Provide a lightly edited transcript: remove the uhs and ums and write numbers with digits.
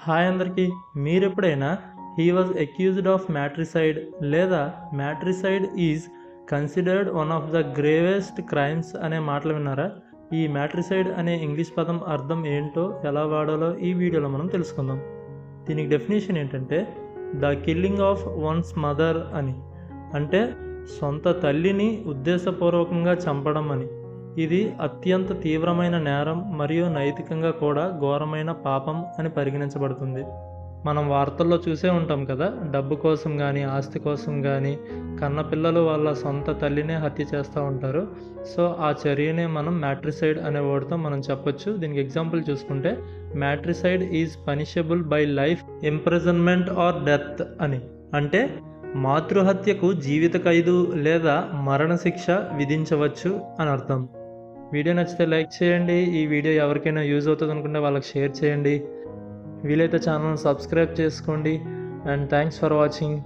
Hi అందరికీ. మీరెప్పుడైనా he was accused of matricide లేదా matricide is considered one of the gravest crimes అనే మాటలు విన్నారా? ఈ మ్యాట్రిసైడ్ అనే ఇంగ్లీష్ పదం అర్థం ఏంటో, ఎలా వాడాలో ఈ వీడియోలో మనం తెలుసుకుందాం. దీనికి డెఫినేషన్ ఏంటంటే the killing of once mother అని, అంటే సొంత తల్లిని ఉద్దేశపూర్వకంగా చంపడం అని. ఇది అత్యంత తీవ్రమైన నేరం మరియు నైతికంగా కూడా ఘోరమైన పాపం అని పరిగణించబడుతుంది. మనం వార్తల్లో చూసే ఉంటాం కదా, డబ్బు కోసం కానీ ఆస్తి కోసం కానీ కన్నపిల్లలు వాళ్ళ సొంత తల్లినే హత్య చేస్తూ ఉంటారు. సో ఆ చర్యనే మనం మ్యాట్రిసైడ్ అనే వర్డ్తో మనం చెప్పొచ్చు. దీనికి ఎగ్జాంపుల్ చూసుకుంటే matricide is punishable by life imprisonment or death అని, అంటే మాతృహత్యకు జీవిత ఖైదు లేదా మరణశిక్ష విధించవచ్చు అని అర్థం. వీడియో నచ్చితే లైక్ చేయండి. ఈ వీడియో ఎవరికైనా యూజ్ అవుతుంది అనుకుంటే వాళ్ళకి షేర్ చేయండి. వీలైతే ఛానల్ని సబ్స్క్రైబ్ చేసుకోండి. And thanks for watching.